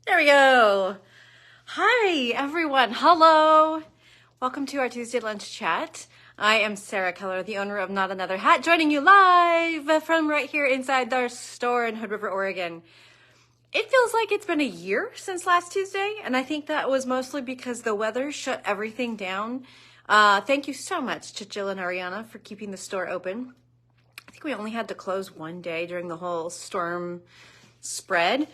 There we go. Hi, everyone. Hello. Welcome to our Tuesday lunch chat. I am Sarah Keller, the owner of Not Another Hat, joining you live from right here inside our store in Hood River, Oregon. It feels like it's been a year since last Tuesday, and I think that was mostly because the weather shut everything down. Thank you so much to Jill and Ariana for keeping the store open. I think we only had to close one day during the whole storm spread.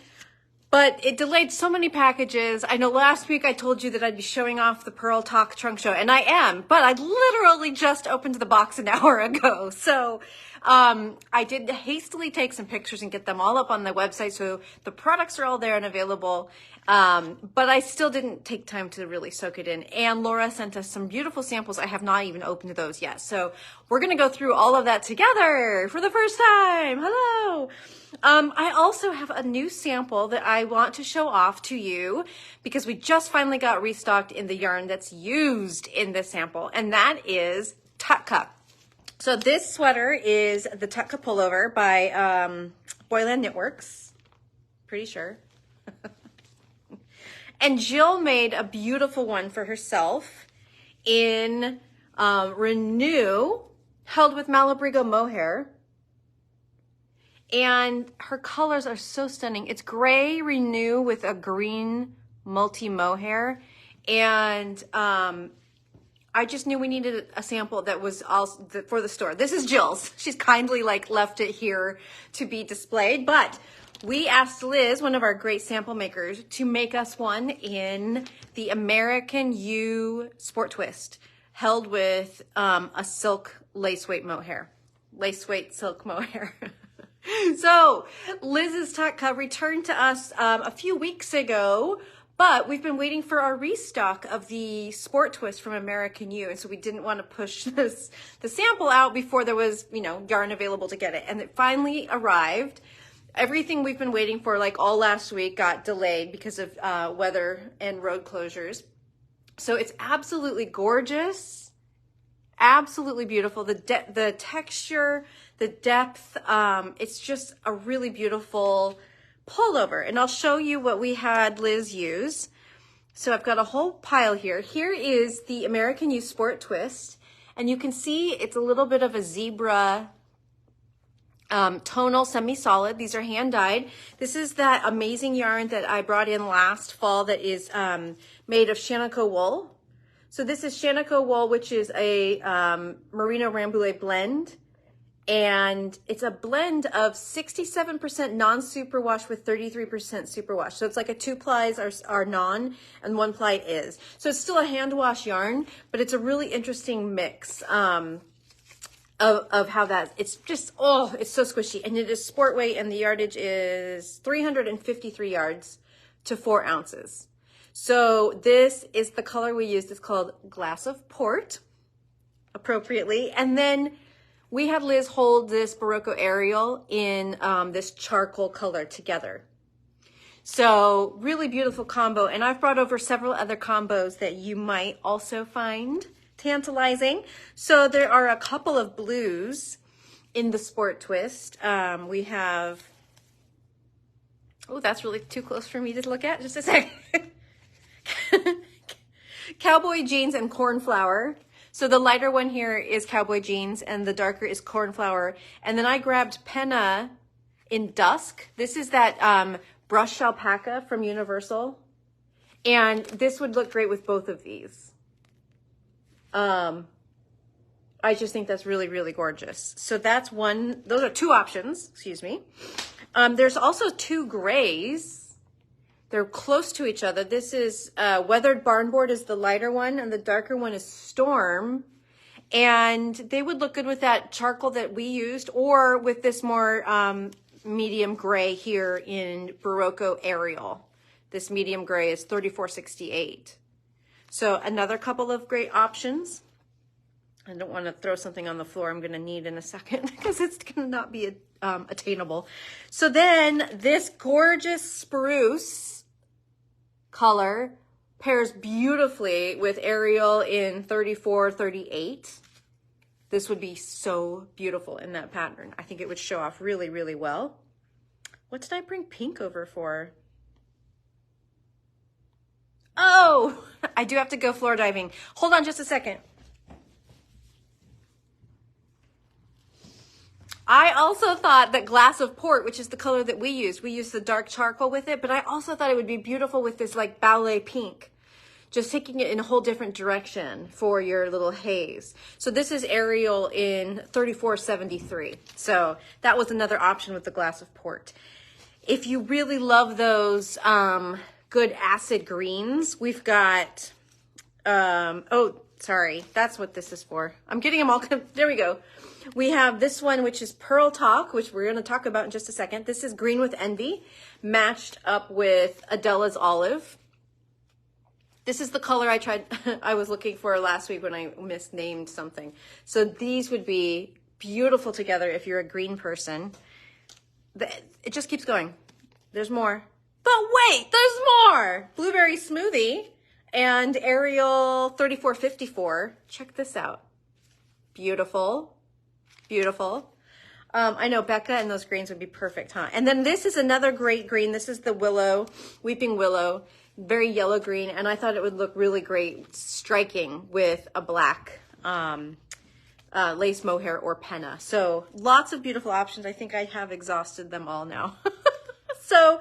But it delayed so many packages. I know last week I told you that I'd be showing off the Purl Talk trunk show, and I am, but I literally just opened the box an hour ago. So I did hastily take some pictures and get them all up on the website, so the products are all there and available. But I still didn't take time to really soak it in. And Laura sent us some beautiful samples. I have not even opened those yet. So we're going to go through all of that together for the first time. Hello. I also have a new sample that I want to show off to you because we just finally got restocked in the yarn that's used in this sample, and that is Tutka. So this sweater is the Tutka Pullover by Boyland Knitworks, pretty sure. And Jill made a beautiful one for herself in Renew, held with Malabrigo Mohair. And her colors are so stunning. It's gray Renew with a green multi mohair. And I just knew we needed a sample that was also for the store. This is Jill's. She's kindly left it here to be displayed. But we asked Liz, one of our great sample makers, to make us one in the American U Sport Twist, held with a silk lace weight mohair. Lace weight silk mohair. So Liz's Tutka returned to us a few weeks ago, but we've been waiting for our restock of the Sport Twist from American U, and so we didn't want to push the sample out before there was, yarn available to get it. And it finally arrived. Everything we've been waiting for, all last week, got delayed because of weather and road closures. So it's absolutely gorgeous. Absolutely beautiful. The texture, the depth, it's just a really beautiful pullover. And I'll show you what we had Liz use. So I've got a whole pile here. Here is the American U Sport Twist. And you can see it's a little bit of a zebra tonal semi-solid. These are hand dyed. This is that amazing yarn that I brought in last fall that is made of Shaniko wool. So this is Shaniko wool, which is a merino rambouillet blend. And it's a blend of 67% non-superwash with 33% superwash. So it's like a 2 plies are non and 1 ply is. So it's still a hand wash yarn, but it's a really interesting mix of how it's just, it's so squishy. And it is sport weight, and the yardage is 353 yards to 4 ounces. So this is the color we used. It's called Glass of Port, appropriately. And then we had Liz hold this Berroco Ariel in this charcoal color together. So really beautiful combo. And I've brought over several other combos that you might also find tantalizing. So there are a couple of blues in the Sport Twist. We have, that's really too close for me to look at. Just a second. Cowboy jeans and cornflower. So the lighter one here is cowboy jeans and the darker is cornflower. And then I grabbed Penna in dusk. This is that brushed alpaca from Universal. And this would look great with both of these. I just think that's really, really gorgeous. So that's one, those are 2 options, excuse me. There's also 2 grays. They're close to each other. This is Weathered Barnboard is the lighter one, and the darker one is Storm. And they would look good with that charcoal that we used, or with this more medium gray here in Berroco Ariel. This medium gray is 3468. So another couple of great options. I don't want to throw something on the floor I'm going to need in a second because it's going to not be attainable. So then this gorgeous spruce color pairs beautifully with Ariel in 3438. This would be so beautiful in that pattern. I think it would show off really, really well. What did I bring pink over for? Oh, I do have to go floor diving. Hold on just a second. I also thought that glass of port, which is the color that we used the dark charcoal with it, but I also thought it would be beautiful with this like ballet pink. Just taking it in a whole different direction for your little haze. So this is Ariel in 3473. So that was another option with the glass of port. If you really love those good acid greens, we've got, oh, sorry, that's what this is for. I'm getting them all, there we go. We have this one, which is Purl Talk, which we're gonna talk about in just a second. This is Green with Envy, matched up with Adela's Olive. This is the color I was looking for last week when I misnamed something. So these would be beautiful together if you're a green person. It just keeps going. There's more. But wait, there's more! Blueberry Smoothie and Ariel 3454. Check this out. Beautiful, beautiful. I know Becca and those greens would be perfect, huh? And then this is another great green. This is the Willow, Weeping Willow. Very yellow green, and I thought it would look really great striking with a black lace mohair or penna. So lots of beautiful options. I think I have exhausted them all now. So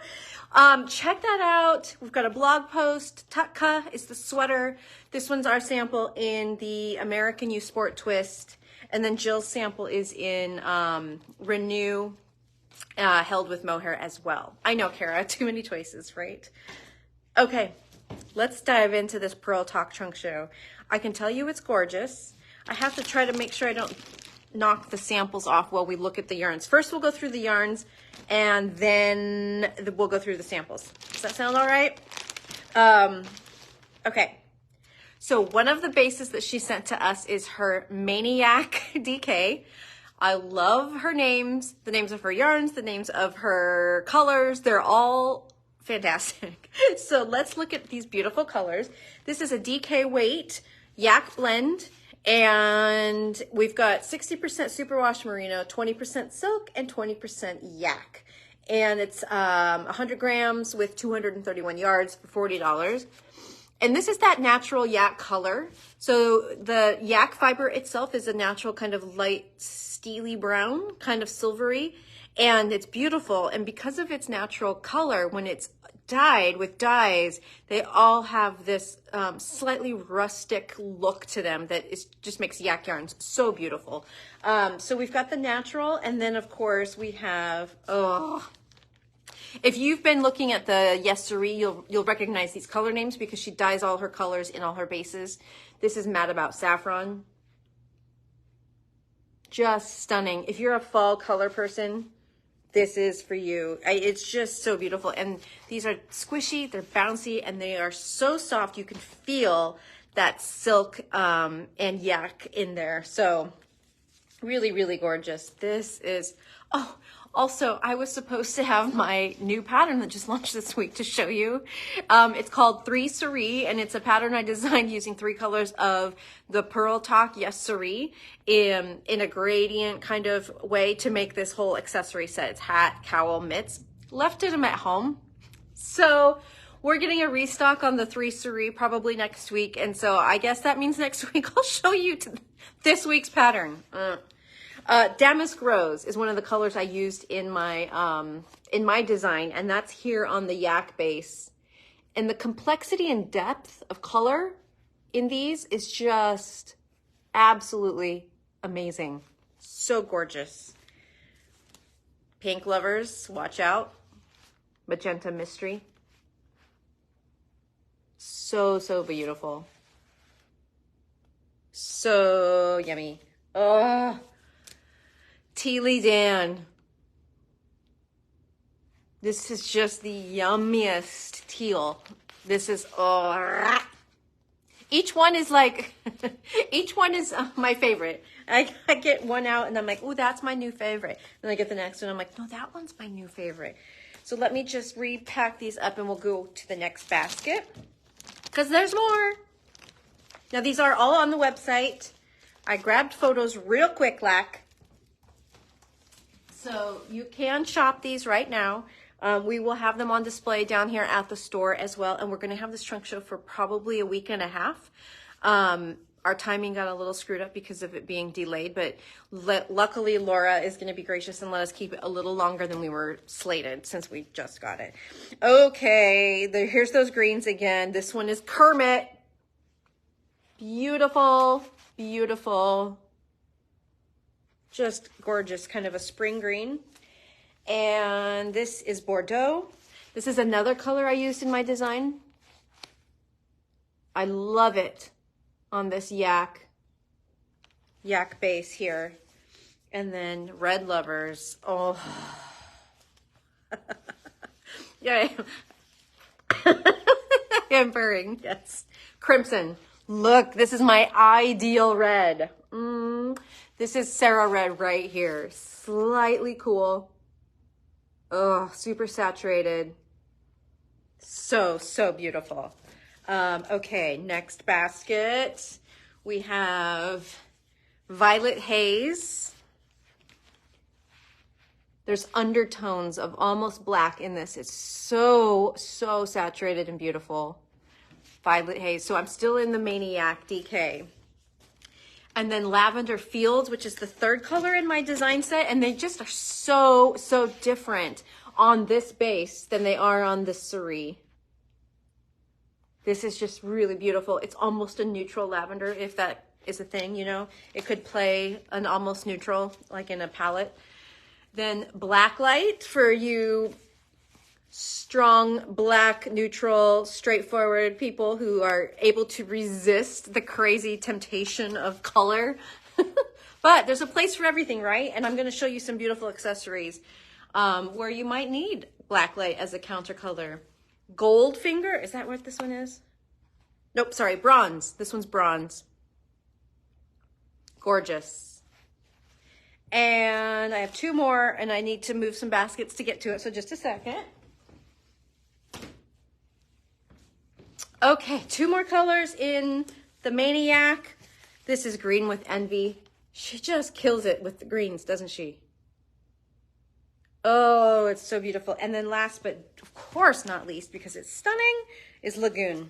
check that out. We've got a blog post. Tutka is the sweater. This one's our sample in the American U Sport Twist, and then Jill's sample is in Renew held with mohair as well. I know, Kara, too many choices, right? Okay, let's dive into this Purl Talk trunk show. I can tell you it's gorgeous. I have to try to make sure I don't knock the samples off while we look at the yarns. First, we'll go through the yarns, and then we'll go through the samples. Does that sound all right? Okay. So one of the bases that she sent to us is her Mainie Yak DK. I love her names, the names of her yarns, the names of her colors. They're all fantastic. So let's look at these beautiful colors. This is a DK weight yak blend, and we've got 60% superwash merino, 20% silk, and 20% yak. And it's 100 grams with 231 yards for $40. And this is that natural yak color. So the yak fiber itself is a natural kind of light steely brown, kind of silvery. And it's beautiful, and because of its natural color, when it's dyed with dyes, they all have this slightly rustic look to them that just makes yak yarns so beautiful. So we've got the natural, and then of course we have, if you've been looking at the Yes Suri, you'll recognize these color names because she dyes all her colors in all her bases. This is Mad About Saffron. Just stunning. If you're a fall color person, this is for you. It's just so beautiful. And these are squishy, they're bouncy, and they are so soft. You can feel that silk and yak in there. So really, really gorgeous. This is, oh, also, I was supposed to have my new pattern that just launched this week to show you. It's called 3 Suri, and it's a pattern I designed using 3 colors of the Purl Talk Yes Suri in a gradient kind of way to make this whole accessory set. It's hat, cowl, mitts. Left them at home. So we're getting a restock on the 3 Suri probably next week, and so I guess that means next week I'll show you this week's pattern. Damask Rose is one of the colors I used in my design, and that's here on the yak base. And the complexity and depth of color in these is just absolutely amazing. So gorgeous. Pink lovers, watch out. Magenta Mystery. So, so beautiful. So yummy. Oh. Tealy Dan. This is just the yummiest teal. This is, oh. Each one is like, each one is my favorite. I get one out and I'm like, oh, that's my new favorite. Then I get the next one. I'm like, no, that one's my new favorite. So let me just repack these up and we'll go to the next basket because there's more. Now these are all on the website. I grabbed photos real quick, so you can shop these right now. We will have them on display down here at the store as well. And we're going to have this trunk show for probably a week and a half. Our timing got a little screwed up because of it being delayed, but luckily Laura is going to be gracious and let us keep it a little longer than we were slated since we just got it. Okay, here's those greens again. This one is Kermit. Beautiful, beautiful. Just gorgeous, kind of a spring green. And this is Bordeaux. This is another color I used in my design. I love it on this yak base here. And then Red Lovers. Oh. Yeah. I'm purring, yes. Crimson. Look, this is my ideal red. This is Sarah Red right here. Slightly cool. Oh, super saturated. So beautiful. Okay, next basket. We have Violet Haze. There's undertones of almost black in this. It's so saturated and beautiful. Violet Haze. So I'm still in the Mainie Yak DK. And then Lavender Fields, which is the third color in my design set. And they just are so different on this base than they are on the Suri. This is just really beautiful. It's almost a neutral lavender, if that is a thing, you know. It could play an almost neutral, like in a palette. Then Blacklight for you strong, black, neutral, straightforward people who are able to resist the crazy temptation of color. But there's a place for everything, right? And I'm going to show you some beautiful accessories where you might need Blacklight as a counter color. Goldfinger, is that what this one is? Nope, sorry, Bronze. This one's Bronze. Gorgeous. And I have two more, and I need to move some baskets to get to it, so just a second. Okay, two more colors in the Maniac. This is Green with Envy. She just kills it with the greens, doesn't she? Oh, it's so beautiful. And then last, but of course not least, because it's stunning, is Lagoon.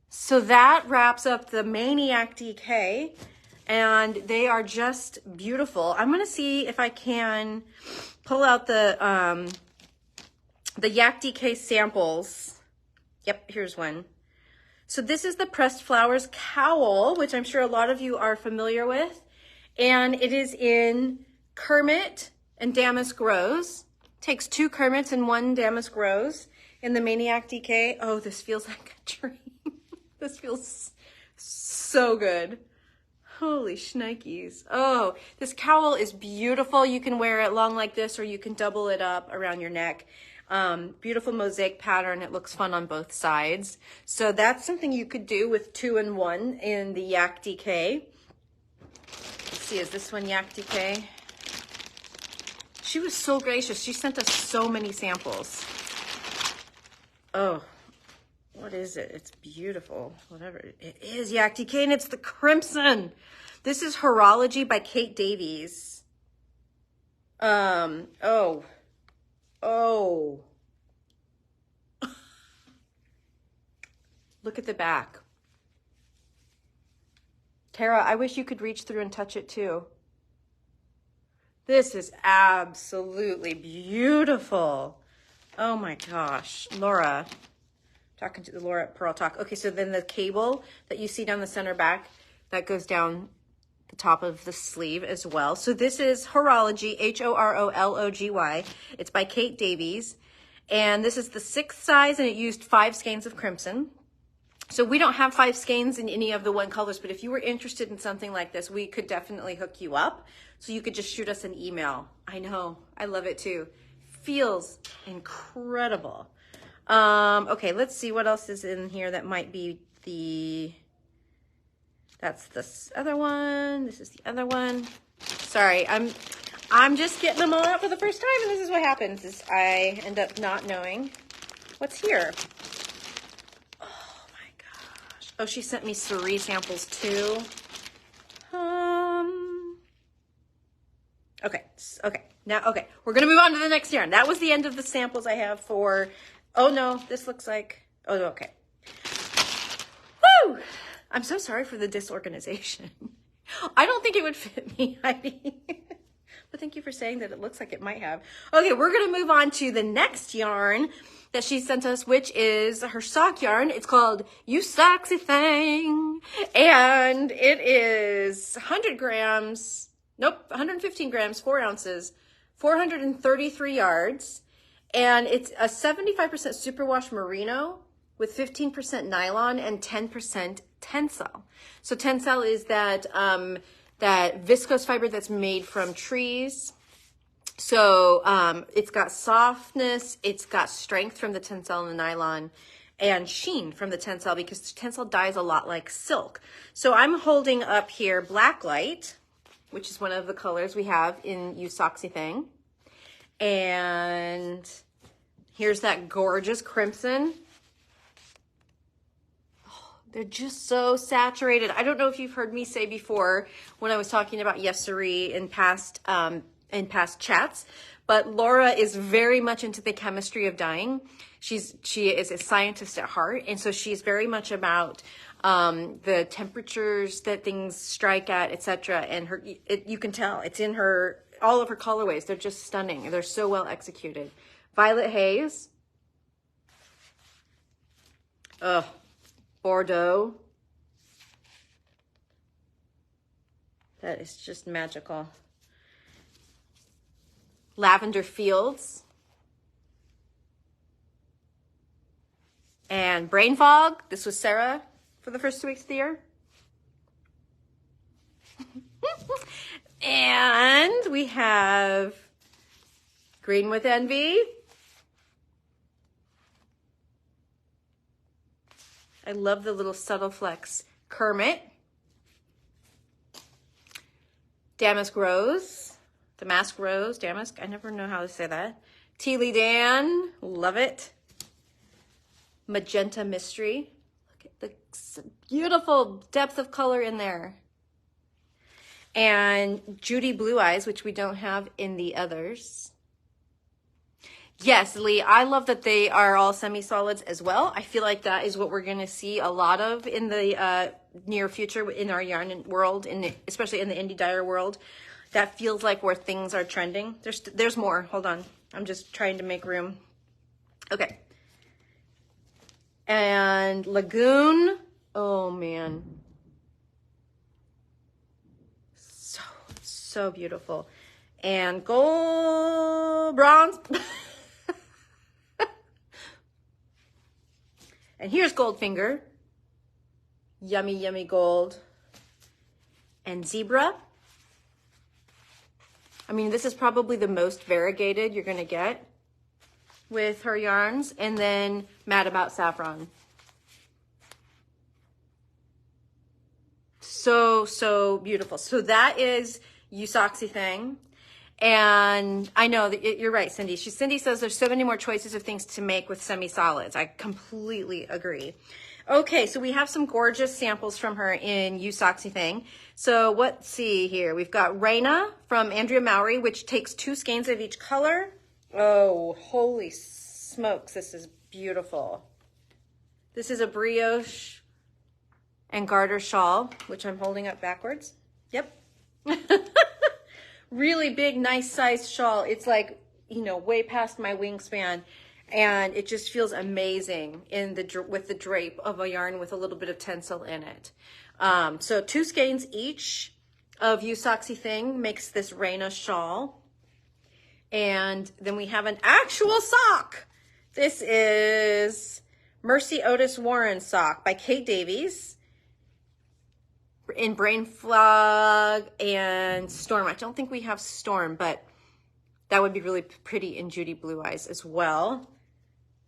So that wraps up the Maniac DK, and they are just beautiful. I'm going to see if I can pull out the Yak DK Samples. Yep, here's one. So this is the Pressed Flowers cowl, which I'm sure a lot of you are familiar with. And it is in Kermit and Damask Rose. Takes two Kermits and one Damask Rose in the Maniac DK. Oh, this feels like a dream. This feels so good. Holy shnikes. Oh, this cowl is beautiful. You can wear it long like this, or you can double it up around your neck. Beautiful mosaic pattern. It looks fun on both sides. So that's something you could do with 2-in-1 in the Yak DK. Let's see, is this one Yak DK? She was so gracious. She sent us so many samples. Oh, what is it? It's beautiful. Whatever. It is Yak DK, and it's the crimson. This is Horology by Kate Davies. Oh. Look at the back. Tara, I wish you could reach through and touch it too. This is absolutely beautiful. Oh my gosh. Laura, talking to the Laura at Purl Talk. Okay, so then the cable that you see down the center back, that goes down the top of the sleeve as well. So this is Horology, H-O-R-O-L-O-G-Y. It's by Kate Davies. And this is the 6th size, and it used 5 skeins of crimson. So we don't have 5 skeins in any of the one colors, but if you were interested in something like this, we could definitely hook you up. So you could just shoot us an email. I know, I love it too. Feels incredible. Okay, let's see what else is in here that might be the... That's this other one. This is the other one. Sorry, I'm just getting them all out for the first time, and this is what happens, is I end up not knowing what's here. Oh my gosh. Oh, she sent me Suri samples too. Okay. Okay. Now, okay. We're going to move on to the next yarn. That was the end of the samples I have for, oh no, this looks like, oh, okay. Woo! I'm so sorry for the disorganization. I don't think it would fit me, Heidi. But thank you for saying that it looks like it might have. Okay, we're going to move on to the next yarn that she sent us, which is her sock yarn. It's called Yes Soxy Thing. And it is 100 grams, nope, 115 grams, 4 ounces, 433 yards. And it's a 75% superwash merino with 15% nylon and 10% tencel. So tencel is that that viscose fiber that's made from trees. So it's got softness, it's got strength from the tencel and the nylon, and sheen from the tencel, because the tencel dyes a lot like silk. So I'm holding up here Blacklight, which is one of the colors we have in Yes Soxy Thing. And here's that gorgeous crimson. They're just so saturated. I don't know if you've heard me say before when I was talking about Yes Suri in past chats, but Laura is very much into the chemistry of dyeing. She is a scientist at heart, and so she's very much about the temperatures that things strike at, etc. And you can tell it's in her, all of her colorways. They're just stunning. They're so well executed. Violet Haze. Ugh. Bordeaux. That is just magical. Lavender Fields. And Brain Fog. This was Sarah for the first 2 weeks of the year. And we have Green with Envy. I love the little subtle flex. Kermit. Damask Rose. Damask Rose. Damask. I never know how to say that. Tealy Dan. Love it. Magenta Mystery. Look at the beautiful depth of color in there. And Judy Blue Eyes, which we don't have in the others. Yes, Lee, I love that they are all semi-solids as well. I feel like that is what we're going to see a lot of in the near future in our yarn world, especially in the indie dyer world. That feels like where things are trending. There's more. Hold on. I'm just trying to make room. Okay. And Lagoon. Oh, man. So beautiful. And gold, bronze. And here's Goldfinger. Yummy, yummy gold. And Zebra. I mean, this is probably the most variegated you're going to get with her yarns. And then Mad About Saffron. So beautiful. So that is Yes Soxy Thing. And I know that you're right, Cindy. Cindy says there's so many more choices of things to make with semi-solids. I completely agree. Okay, so we have some gorgeous samples from her in Yes Soxy Thing. So let's see here. We've got Reina from Andrea Mowry, which takes 2 skeins of each color. Oh, holy smokes, this is beautiful. This is a brioche and garter shawl, which I'm holding up backwards. Yep. Really big, nice sized shawl. It's like, you know, way past my wingspan, and it just feels amazing with the drape of a yarn with a little bit of tencel in it. So 2 skeins each of Yes Soxy Thing makes this Reina shawl. And then we have an actual sock. This is Mercy Otis Warren sock by Kate Davies. In Brain Fog and Storm. I don't think we have Storm, but that would be really pretty in Judy Blue Eyes as well.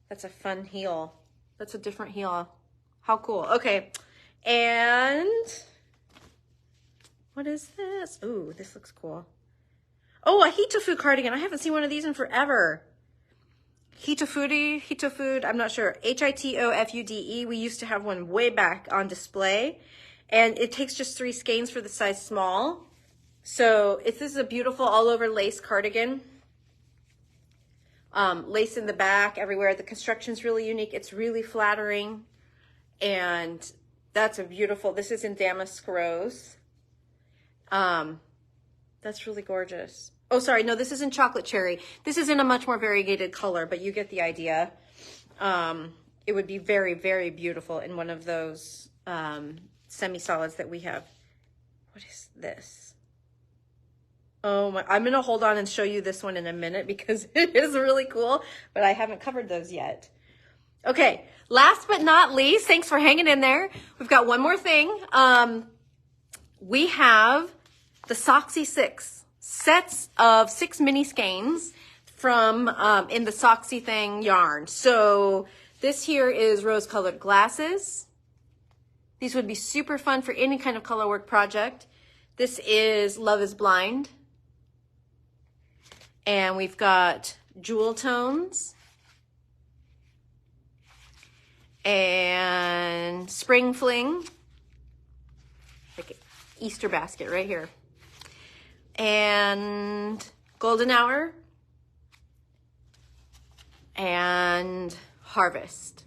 That's a fun heel. That's a different heel. How cool. Okay. And what is this? Ooh, this looks cool. Oh, a Hitofu cardigan. I haven't seen one of these in forever. Hitofood, I'm not sure. Hitofude. We used to have one way back on display. And it takes just 3 skeins for the size small. So this is a beautiful all over lace cardigan. Lace in the back everywhere. The construction's really unique. It's really flattering. And that's a beautiful, this is in damask rose. That's really gorgeous. Oh, sorry. No, this isn't chocolate cherry. This is in a much more variegated color, but you get the idea. It would be very, very beautiful in one of those semi-solids that we have. What is this? Oh my, I'm going to hold on and show you this one in a minute because it is really cool, but I haven't covered those yet. Okay, last but not least, thanks for hanging in there. We've got one more thing. We have the Soxy Six sets of 6 mini skeins from in the Soxy Thing yarn. So this here is rose-colored glasses. These would be super fun for any kind of color work project. This is Love is Blind. And we've got jewel tones. And Spring Fling. Like an Easter basket right here. And Golden Hour. And Harvest.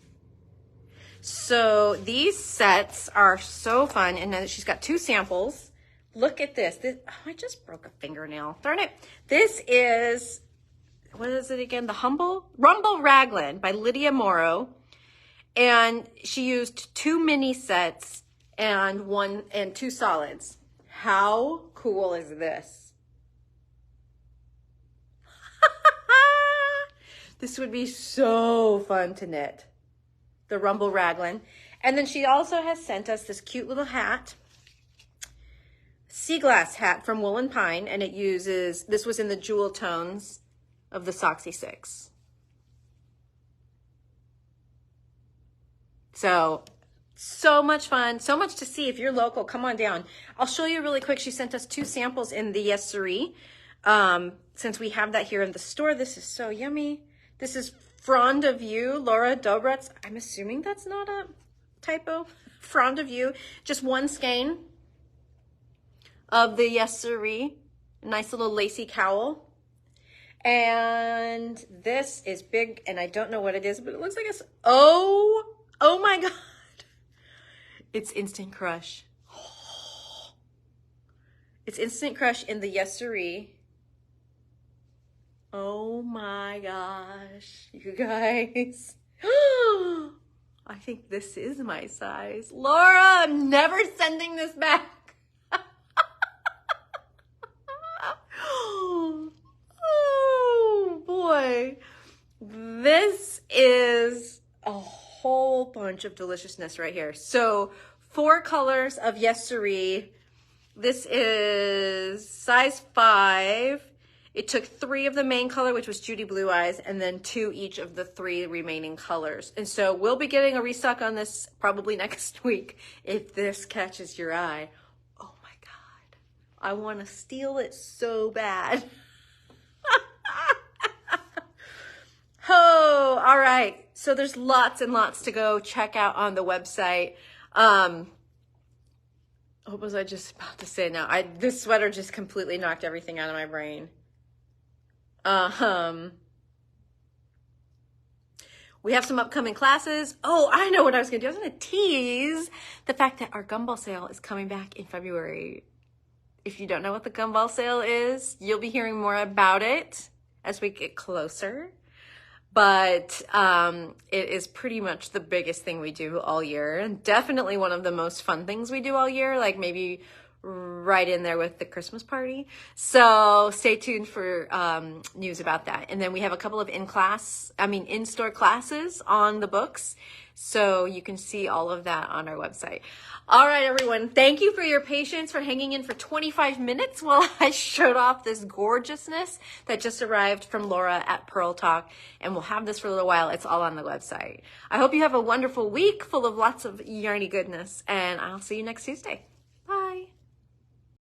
So these sets are so fun. And then she's got 2 samples. Look at this. Oh, I just broke a fingernail. Darn it. This is, what is it again? The Rumble Raglan by Lydia Morrow. And she used 2 mini sets and 2 solids. How cool is this? This would be so fun to knit. The Rumble Raglan. And then she also has sent us this cute little hat. Sea glass hat from Wool and Pine. And it uses, this was in the jewel tones of the Soxy Six. So much fun, so much to see. If you're local, come on down. I'll show you really quick. She sent us 2 samples in the Yes Suri. Since we have that here in the store, this is so yummy. This is Frond of You, Laura Dobrats. I'm assuming that's not a typo. Frond of You, just 1 skein of the Yes Suri. Nice little lacy cowl. And this is big, and I don't know what it is, but it looks like it's, oh my God. It's Instant Crush. It's Instant Crush in the Yes Suri. Oh my gosh, you guys. I think this is my size. Laura, I'm never sending this back. Oh boy. This is a whole bunch of deliciousness right here. So 4 colors of Yes Suri. This is size 5. It took 3 of the main color, which was Judy Blue Eyes, and then 2 each of the 3 remaining colors. And so we'll be getting a restock on this probably next week if this catches your eye. Oh my God. I want to steal it so bad. Oh, all right. So there's lots and lots to go check out on the website. What was I just about to say now? This sweater just completely knocked everything out of my brain. We have some upcoming classes. Oh, I know what I was going to do. I was going to tease the fact that our gumball sale is coming back in February. If you don't know what the gumball sale is, you'll be hearing more about it as we get closer. But it is pretty much the biggest thing we do all year, and definitely one of the most fun things we do all year, like maybe right in there with the Christmas party. So stay tuned for news about that. And then we have a couple of in-store classes on the books. So you can see all of that on our website. All right, everyone. Thank you for your patience, for hanging in for 25 minutes while I showed off this gorgeousness that just arrived from Laura at Purl Talk. And we'll have this for a little while. It's all on the website. I hope you have a wonderful week full of lots of yarny goodness. And I'll see you next Tuesday.